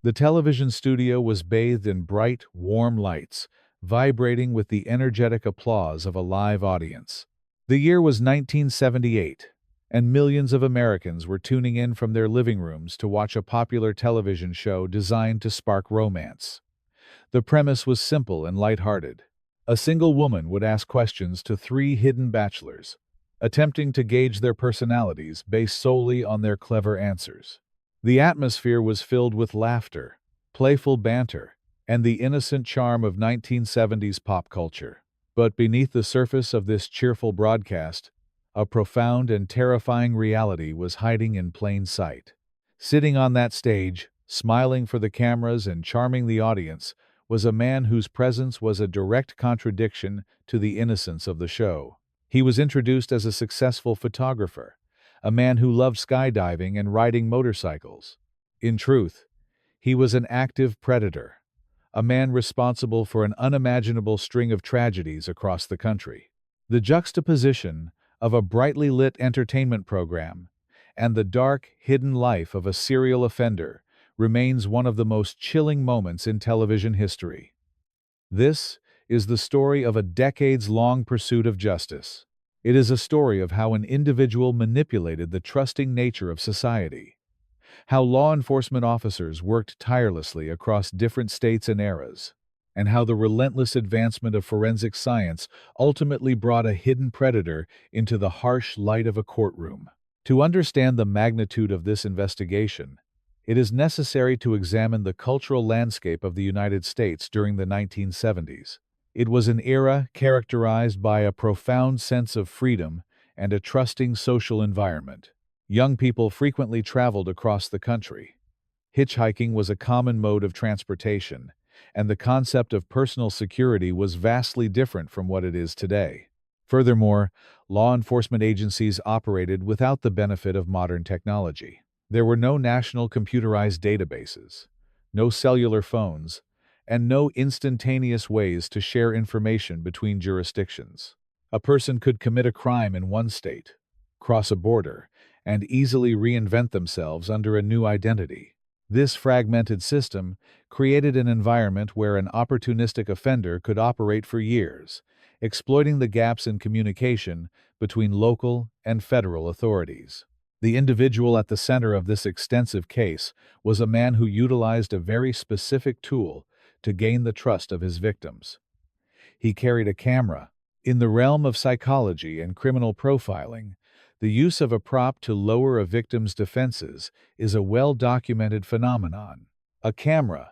The television studio was bathed in bright, warm lights, vibrating with the energetic applause of a live audience. The year was 1978, and millions of Americans were tuning in from their living rooms to watch a popular television show designed to spark romance. The premise was simple and lighthearted. A single woman would ask questions to three hidden bachelors, attempting to gauge their personalities based solely on their clever answers. The atmosphere was filled with laughter, playful banter, and the innocent charm of 1970s pop culture. But beneath the surface of this cheerful broadcast, a profound and terrifying reality was hiding in plain sight. Sitting on that stage, smiling for the cameras and charming the audience, was a man whose presence was a direct contradiction to the innocence of the show. He was introduced as a successful photographer, a man who loved skydiving and riding motorcycles. In truth, he was an active predator, a man responsible for an unimaginable string of tragedies across the country. The juxtaposition of a brightly lit entertainment program and the dark, hidden life of a serial offender remains one of the most chilling moments in television history. This is the story of a decades-long pursuit of justice. It is a story of how an individual manipulated the trusting nature of society, how law enforcement officers worked tirelessly across different states and eras, and how the relentless advancement of forensic science ultimately brought a hidden predator into the harsh light of a courtroom. To understand the magnitude of this investigation, it is necessary to examine the cultural landscape of the United States during the 1970s. It was an era characterized by a profound sense of freedom and a trusting social environment. Young people frequently traveled across the country. Hitchhiking was a common mode of transportation, and the concept of personal security was vastly different from what it is today. Furthermore, law enforcement agencies operated without the benefit of modern technology. There were no national computerized databases, no cellular phones, and no instantaneous ways to share information between jurisdictions. A person could commit a crime in one state, cross a border, and easily reinvent themselves under a new identity. This fragmented system created an environment where an opportunistic offender could operate for years, exploiting the gaps in communication between local and federal authorities. The individual at the center of this extensive case was a man who utilized a very specific tool to gain the trust of his victims. He carried a camera. In the realm of psychology and criminal profiling, the use of a prop to lower a victim's defenses is a well-documented phenomenon. A camera,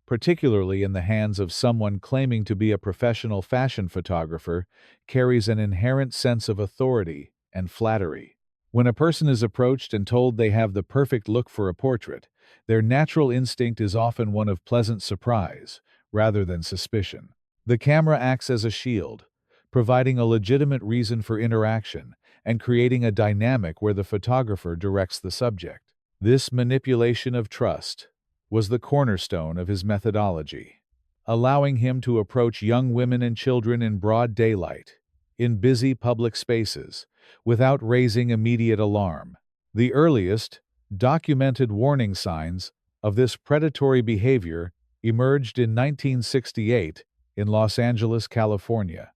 particularly in the hands of someone claiming to be a professional fashion photographer, carries an inherent sense of authority and flattery. When a person is approached and told they have the perfect look for a portrait, their natural instinct is often one of pleasant surprise, rather than suspicion. The camera acts as a shield, providing a legitimate reason for interaction and creating a dynamic where the photographer directs the subject. This manipulation of trust was the cornerstone of his methodology, allowing him to approach young women and children in broad daylight, in busy public spaces, without raising immediate alarm. The earliest, documented warning signs of this predatory behavior emerged in 1968 in Los Angeles, California.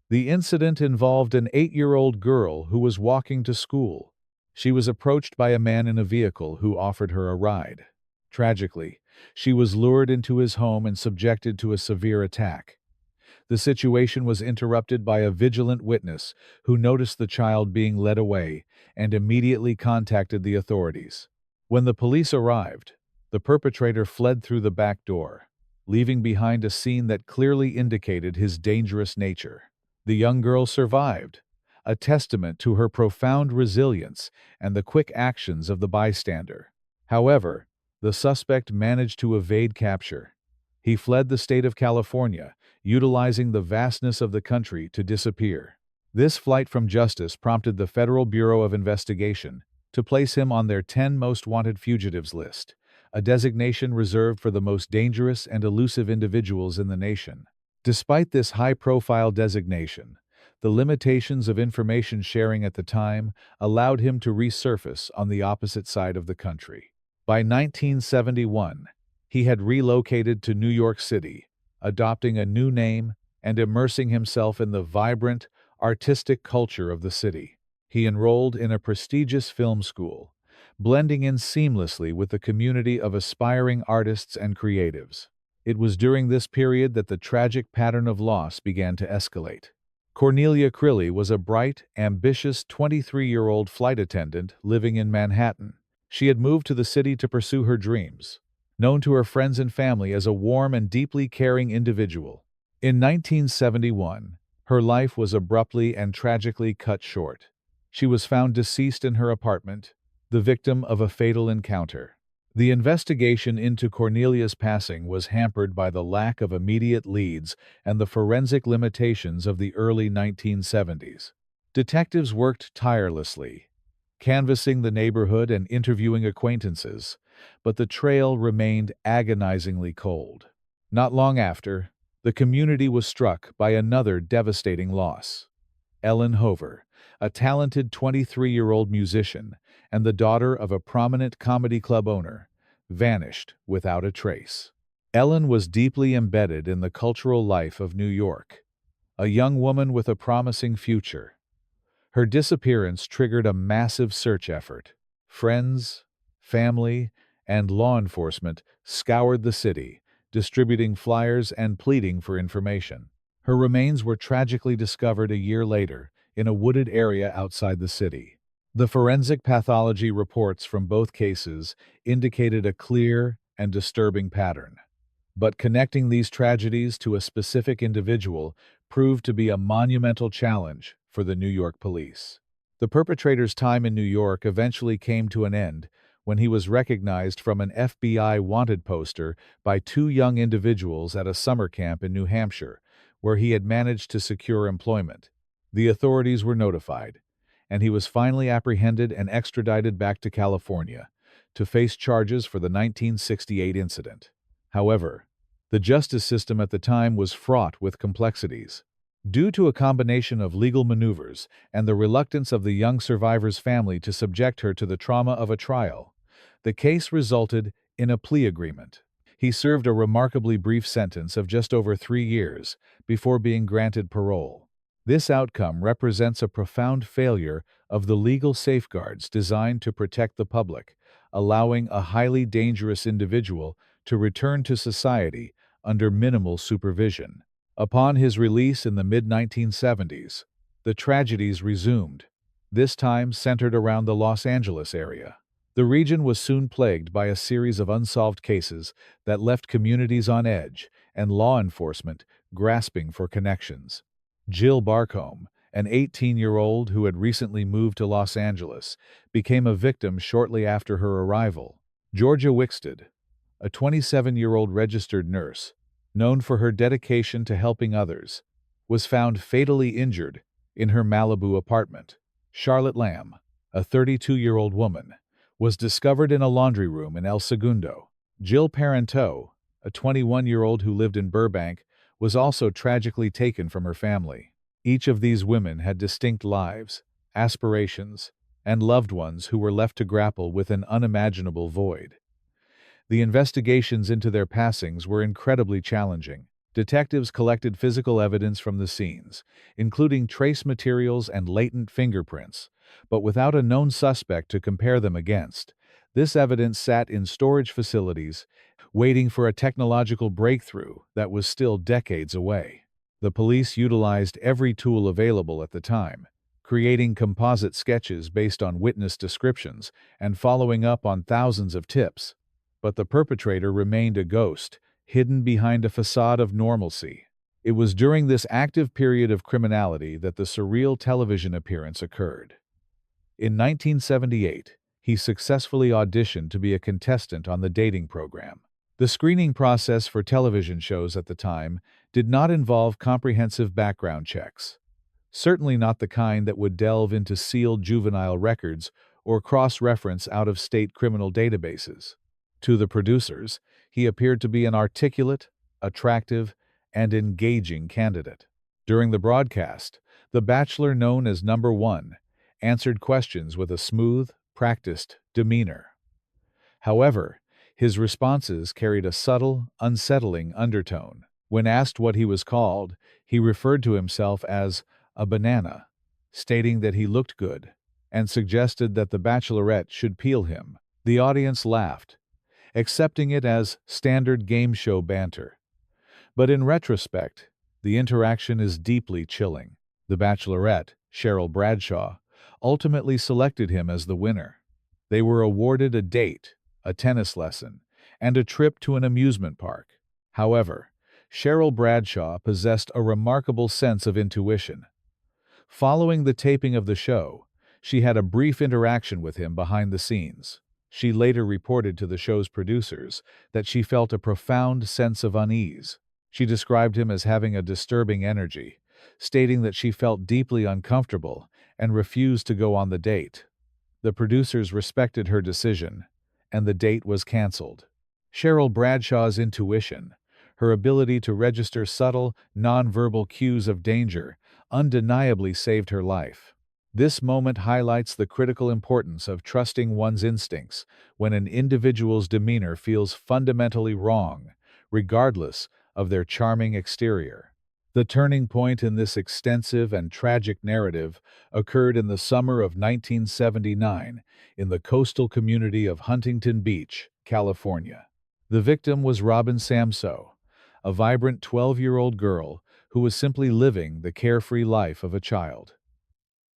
The incident involved an 8-year-old girl who was walking to school. She was approached by a man in a vehicle who offered her a ride. Tragically, she was lured into his home and subjected to a severe attack. The situation was interrupted by a vigilant witness who noticed the child being led away and immediately contacted the authorities. When the police arrived, the perpetrator fled through the back door, leaving behind a scene that clearly indicated his dangerous nature. The young girl survived, a testament to her profound resilience and the quick actions of the bystander. However, the suspect managed to evade capture. He fled the state of California, utilizing the vastness of the country to disappear. This flight from justice prompted the Federal Bureau of Investigation to place him on their 10 most wanted fugitives list, a designation reserved for the most dangerous and elusive individuals in the nation. Despite this high-profile designation, the limitations of information sharing at the time allowed him to resurface on the opposite side of the country. By 1971, He had relocated to New York City, adopting a new name and immersing himself in the vibrant, artistic culture of the city. He enrolled in a prestigious film school, blending in seamlessly with the community of aspiring artists and creatives. It was during this period that the tragic pattern of loss began to escalate. Cornelia Crilly was a bright, ambitious 23-year-old flight attendant living in Manhattan. She had moved to the city to pursue her dreams, known to her friends and family as a warm and deeply caring individual. In 1971, her life was abruptly and tragically cut short. She was found deceased in her apartment, the victim of a fatal encounter. The investigation into Cornelia's passing was hampered by the lack of immediate leads and the forensic limitations of the early 1970s. Detectives worked tirelessly, canvassing the neighborhood and interviewing acquaintances, but the trail remained agonizingly cold. Not long after, the community was struck by another devastating loss. Ellen Hover, a talented 23-year-old musician and the daughter of a prominent comedy club owner, vanished without a trace. Ellen was deeply embedded in the cultural life of New York, a young woman with a promising future. Her disappearance triggered a massive search effort. Friends, family, and law enforcement scoured the city, distributing flyers and pleading for information. Her remains were tragically discovered a year later in a wooded area outside the city. The forensic pathology reports from both cases indicated a clear and disturbing pattern. But connecting these tragedies to a specific individual proved to be a monumental challenge for the New York police. The perpetrator's time in New York eventually came to an end when he was recognized from an FBI wanted poster by two young individuals at a summer camp in New Hampshire, where he had managed to secure employment. The authorities were notified, and he was finally apprehended and extradited back to California to face charges for the 1968 incident. However, the justice system at the time was fraught with complexities. Due to a combination of legal maneuvers and the reluctance of the young survivor's family to subject her to the trauma of a trial, the case resulted in a plea agreement. He served a remarkably brief sentence of just over 3 years before being granted parole. This outcome represents a profound failure of the legal safeguards designed to protect the public, allowing a highly dangerous individual to return to society under minimal supervision. Upon his release in the mid-1970s, the tragedies resumed, this time centered around the Los Angeles area. The region was soon plagued by a series of unsolved cases that left communities on edge and law enforcement grasping for connections. Jill Barcombe, an 18-year-old who had recently moved to Los Angeles, became a victim shortly after her arrival. Georgia Wickstead, a 27-year-old registered nurse, known for her dedication to helping others, was found fatally injured in her Malibu apartment. Charlotte Lamb, a 32-year-old woman, was discovered in a laundry room in El Segundo. Jill Parenteau, a 21-year-old who lived in Burbank, was also tragically taken from her family. Each of these women had distinct lives, aspirations, and loved ones who were left to grapple with an unimaginable void. The investigations into their passings were incredibly challenging. Detectives collected physical evidence from the scenes, including trace materials and latent fingerprints, but without a known suspect to compare them against. This evidence sat in storage facilities, waiting for a technological breakthrough that was still decades away. The police utilized every tool available at the time, creating composite sketches based on witness descriptions and following up on thousands of tips. But the perpetrator remained a ghost, hidden behind a facade of normalcy. It was during this active period of criminality that the surreal television appearance occurred. In 1978, he successfully auditioned to be a contestant on the dating program. The screening process for television shows at the time did not involve comprehensive background checks, certainly not the kind that would delve into sealed juvenile records or cross-reference out-of-state criminal databases. To the producers, he appeared to be an articulate, attractive, and engaging candidate. During the broadcast, the bachelor known as Number One answered questions with a smooth, practiced demeanor. However, His responses carried a subtle, unsettling undertone. When asked what he was called, he referred to himself as a banana, stating that he looked good, and suggested that the bachelorette should peel him. The audience laughed, accepting it as standard game show banter. But in retrospect, the interaction is deeply chilling. The bachelorette, Cheryl Bradshaw, ultimately selected him as the winner. They were awarded a date, a tennis lesson, and a trip to an amusement park. However, Cheryl Bradshaw possessed a remarkable sense of intuition. Following the taping of the show, she had a brief interaction with him behind the scenes. She later reported to the show's producers that she felt a profound sense of unease. She described him as having a disturbing energy, stating that she felt deeply uncomfortable and refused to go on the date. The producers respected her decision, and the date was canceled. Cheryl Bradshaw's intuition, her ability to register subtle, nonverbal cues of danger, undeniably saved her life. This moment highlights the critical importance of trusting one's instincts when an individual's demeanor feels fundamentally wrong, regardless of their charming exterior. The turning point in this extensive and tragic narrative occurred in the summer of 1979 in the coastal community of Huntington Beach, California. The victim was Robin Samsoe, a vibrant 12-year-old girl who was simply living the carefree life of a child.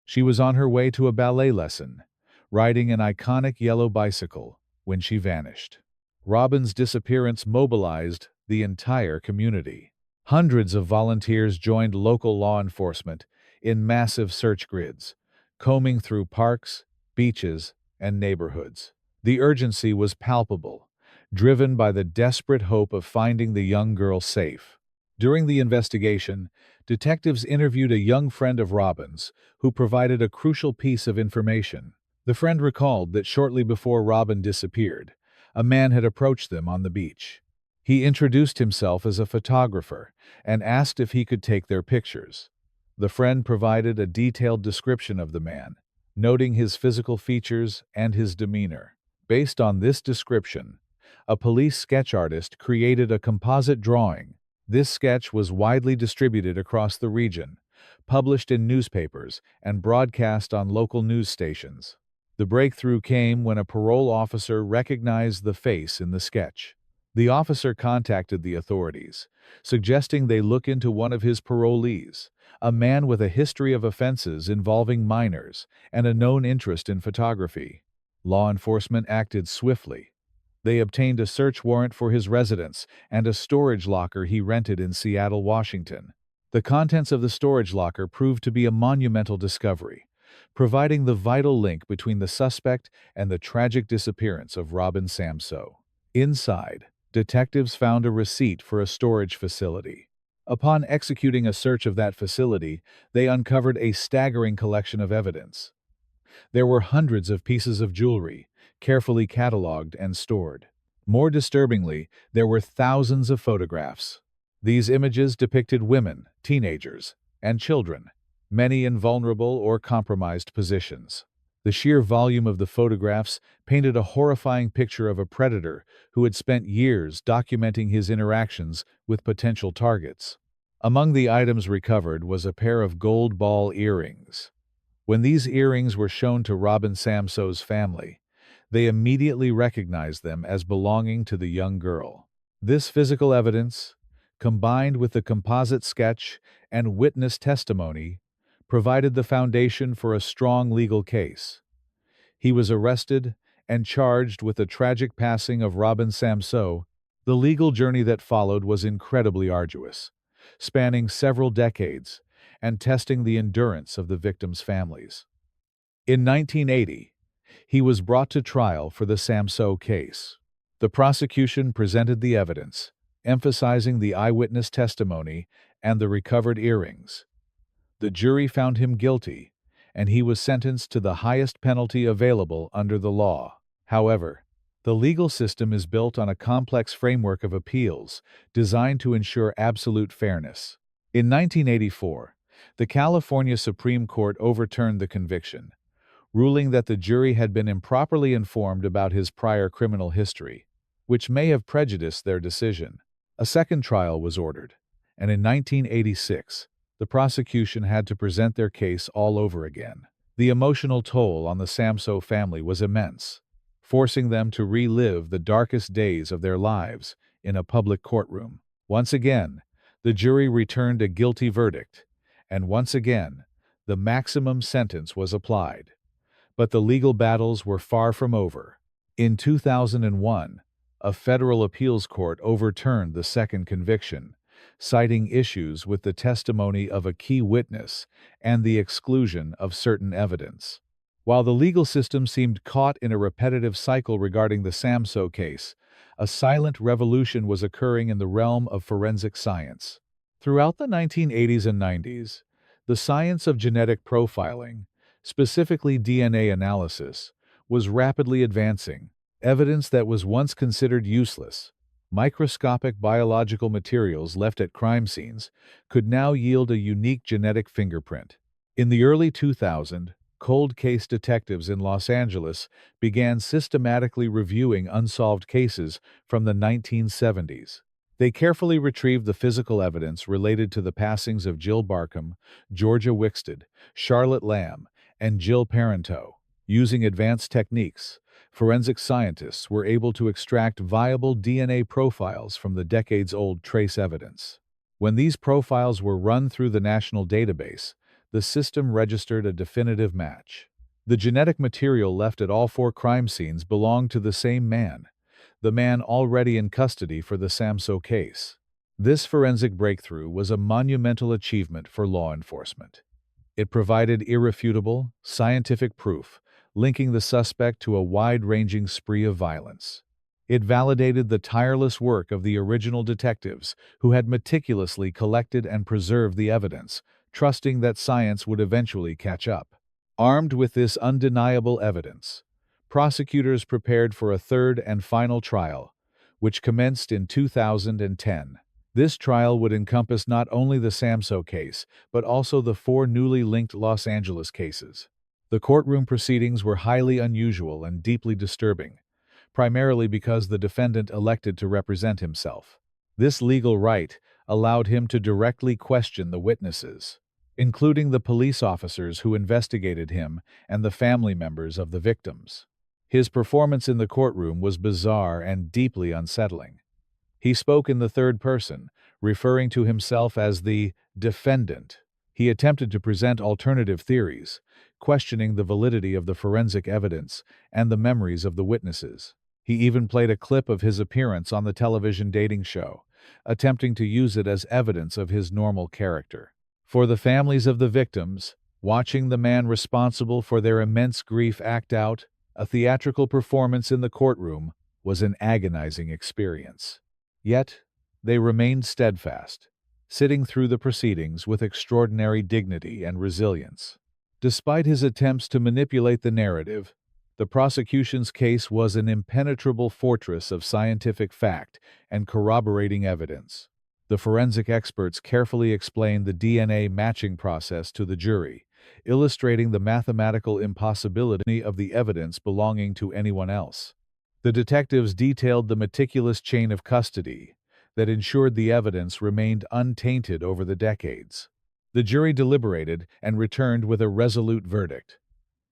She was on her way to a ballet lesson, riding an iconic yellow bicycle, when she vanished. Robin's disappearance mobilized the entire community. Hundreds of volunteers joined local law enforcement in massive search grids, combing through parks, beaches, and neighborhoods. The urgency was palpable, driven by the desperate hope of finding the young girl safe. During the investigation, detectives interviewed a young friend of Robin's who provided a crucial piece of information. The friend recalled that shortly before Robin disappeared, a man had approached them on the beach. He introduced himself as a photographer and asked if he could take their pictures. The friend provided a detailed description of the man, noting his physical features and his demeanor. Based on this description, a police sketch artist created a composite drawing. This sketch was widely distributed across the region, published in newspapers, and broadcast on local news stations. The breakthrough came when a parole officer recognized the face in the sketch. The officer contacted the authorities, suggesting they look into one of his parolees, a man with a history of offenses involving minors and a known interest in photography. Law enforcement acted swiftly. They obtained a search warrant for his residence and a storage locker he rented in Seattle, Washington. The contents of the storage locker proved to be a monumental discovery, providing the vital link between the suspect and the tragic disappearance of Robin Samsoe. Inside, detectives found a receipt for a storage facility. Upon executing a search of that facility, they uncovered a staggering collection of evidence. There were hundreds of pieces of jewelry, carefully cataloged and stored. More disturbingly, there were thousands of photographs. These images depicted women, teenagers, and children, many in vulnerable or compromised positions. The sheer volume of the photographs painted a horrifying picture of a predator who had spent years documenting his interactions with potential targets. Among the items recovered was a pair of gold ball earrings. When these earrings were shown to Robin Samsoe's family, they immediately recognized them as belonging to the young girl. This physical evidence, combined with the composite sketch and witness testimony, provided the foundation for a strong legal case. He was arrested and charged with the tragic passing of Robin Samsoe. The legal journey that followed was incredibly arduous, spanning several decades and testing the endurance of the victims' families. In 1980, he was brought to trial for the Samsoe case. The prosecution presented the evidence, emphasizing the eyewitness testimony and the recovered earrings. The jury found him guilty, and he was sentenced to the highest penalty available under the law. However, the legal system is built on a complex framework of appeals designed to ensure absolute fairness. In 1984, the California Supreme Court overturned the conviction, ruling that the jury had been improperly informed about his prior criminal history. which may have prejudiced their decision. A second trial was ordered, and in 1986, the prosecution had to present their case all over again. The emotional toll on the Samso family was immense, forcing them to relive the darkest days of their lives in a public courtroom. Once again, the jury returned a guilty verdict, and once again, the maximum sentence was applied. But the legal battles were far from over. In 2001, a federal appeals court overturned the second conviction, citing issues with the testimony of a key witness and the exclusion of certain evidence. While the legal system seemed caught in a repetitive cycle regarding the Samso case, a silent revolution was occurring in the realm of forensic science. Throughout the 1980s and 90s, the science of genetic profiling, specifically DNA analysis, was rapidly advancing. Evidence that was once considered useless, microscopic biological materials left at crime scenes, could now yield a unique genetic fingerprint. In the early 2000s, cold case detectives in Los Angeles began systematically reviewing unsolved cases from the 1970s. They carefully retrieved the physical evidence related to the passings of Jill Barkham, Georgia Wixted, Charlotte Lamb, and Jill Parenteau. Using advanced techniques, forensic scientists were able to extract viable DNA profiles from the decades-old trace evidence. When these profiles were run through the national database, the system registered a definitive match. The genetic material left at all 4 crime scenes belonged to the same man, the man already in custody for the Samso case. This forensic breakthrough was a monumental achievement for law enforcement. It provided irrefutable, scientific proof, linking the suspect to a wide-ranging spree of violence. It validated the tireless work of the original detectives who had meticulously collected and preserved the evidence, trusting that science would eventually catch up. Armed with this undeniable evidence, prosecutors prepared for a third and final trial, which commenced in 2010. This trial would encompass not only the Samso case, but also the 4 newly linked Los Angeles cases. The courtroom proceedings were highly unusual and deeply disturbing, primarily because the defendant elected to represent himself. This legal right allowed him to directly question the witnesses, including the police officers who investigated him and the family members of the victims. His performance in the courtroom was bizarre and deeply unsettling. He spoke in the third person, referring to himself as the defendant. He attempted to present alternative theories, questioning the validity of the forensic evidence and the memories of the witnesses. He even played a clip of his appearance on the television dating show, attempting to use it as evidence of his normal character. For the families of the victims, watching the man responsible for their immense grief act out a theatrical performance in the courtroom was an agonizing experience. Yet, they remained steadfast, sitting through the proceedings with extraordinary dignity and resilience. Despite his attempts to manipulate the narrative, the prosecution's case was an impenetrable fortress of scientific fact and corroborating evidence. The forensic experts carefully explained the DNA matching process to the jury, illustrating the mathematical impossibility of the evidence belonging to anyone else. The detectives detailed the meticulous chain of custody that ensured the evidence remained untainted over the decades. The jury deliberated and returned with a resolute verdict.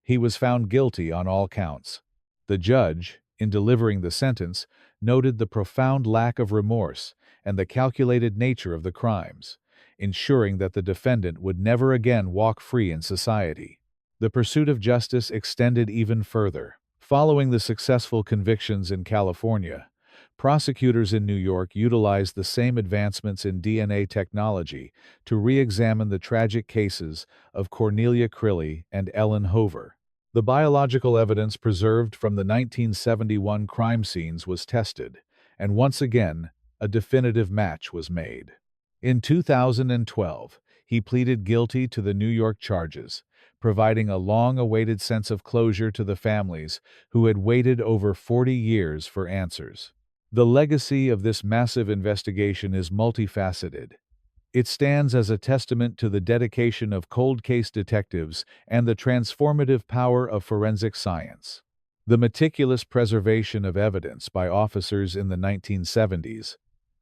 He was found guilty on all counts. The judge, in delivering the sentence, noted the profound lack of remorse and the calculated nature of the crimes, ensuring that the defendant would never again walk free in society. The pursuit of justice extended even further. Following the successful convictions in California, prosecutors in New York utilized the same advancements in DNA technology to re-examine the tragic cases of Cornelia Crilly and Ellen Hover. The biological evidence preserved from the 1971 crime scenes was tested, and once again, a definitive match was made. In 2012, he pleaded guilty to the New York charges, providing a long-awaited sense of closure to the families who had waited over 40 years for answers. The legacy of this massive investigation is multifaceted. It stands as a testament to the dedication of cold case detectives and the transformative power of forensic science. The meticulous preservation of evidence by officers in the 1970s,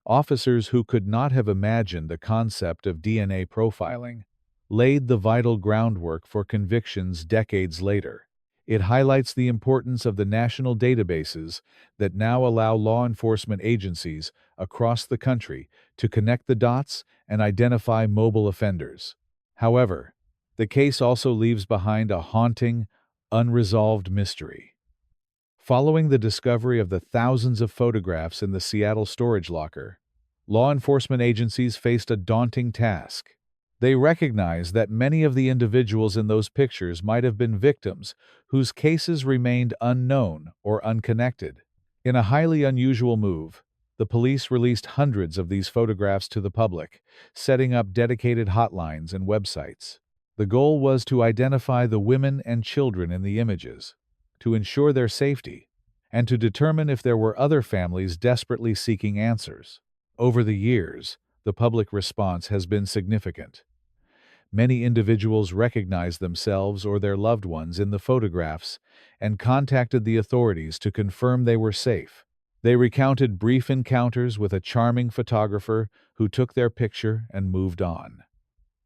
officers who could not have imagined the concept of DNA profiling, laid the vital groundwork for convictions decades later. It highlights the importance of the national databases that now allow law enforcement agencies across the country to connect the dots and identify mobile offenders. However, the case also leaves behind a haunting, unresolved mystery. Following the discovery of the thousands of photographs in the Seattle storage locker, law enforcement agencies faced a daunting task. They recognized that many of the individuals in those pictures might have been victims whose cases remained unknown or unconnected. In a highly unusual move, the police released hundreds of these photographs to the public, setting up dedicated hotlines and websites. The goal was to identify the women and children in the images, to ensure their safety, and to determine if there were other families desperately seeking answers. Over the years, the public response has been significant. Many individuals recognized themselves or their loved ones in the photographs and contacted the authorities to confirm they were safe. They recounted brief encounters with a charming photographer who took their picture and moved on.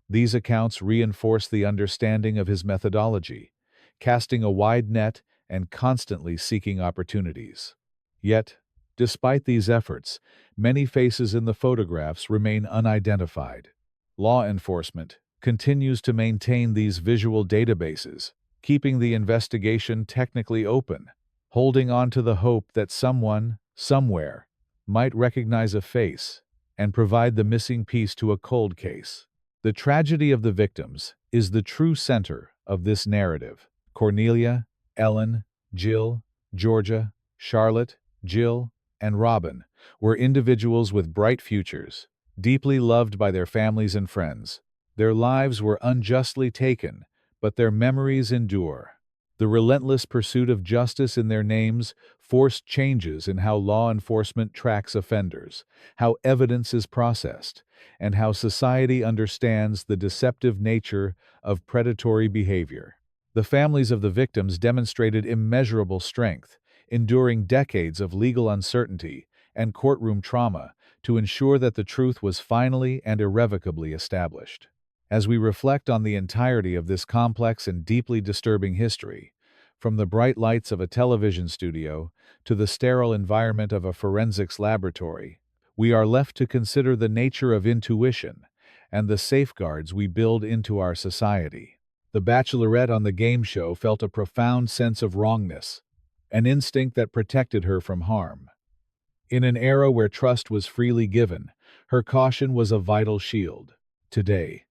These accounts reinforce the understanding of his methodology, casting a wide net and constantly seeking opportunities. Yet, despite these efforts, many faces in the photographs remain unidentified. Law enforcement continues to maintain these visual databases, keeping the investigation technically open, holding on to the hope that someone, somewhere, might recognize a face and provide the missing piece to a cold case. The tragedy of the victims is the true center of this narrative. Cornelia, Ellen, Jill, Georgia, Charlotte, Jill, and Robin were individuals with bright futures, deeply loved by their families and friends. Their lives were unjustly taken, but their memories endure. The relentless pursuit of justice in their names forced changes in how law enforcement tracks offenders, how evidence is processed, and how society understands the deceptive nature of predatory behavior. The families of the victims demonstrated immeasurable strength, enduring decades of legal uncertainty and courtroom trauma to ensure that the truth was finally and irrevocably established. As we reflect on the entirety of this complex and deeply disturbing history, from the bright lights of a television studio to the sterile environment of a forensics laboratory, we are left to consider the nature of intuition and the safeguards we build into our society. The bachelorette on the game show felt a profound sense of wrongness, an instinct that protected her from harm. In an era where trust was freely given, her caution was a vital shield. Today,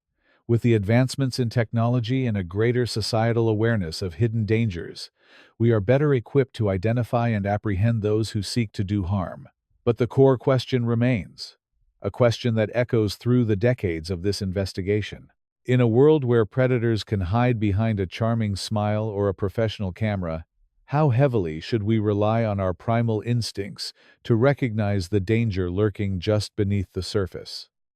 with the advancements in technology and a greater societal awareness of hidden dangers, we are better equipped to identify and apprehend those who seek to do harm. But the core question remains, a question that echoes through the decades of this investigation. In a world where predators can hide behind a charming smile or a professional camera, how heavily should we rely on our primal instincts to recognize the danger lurking just beneath the surface?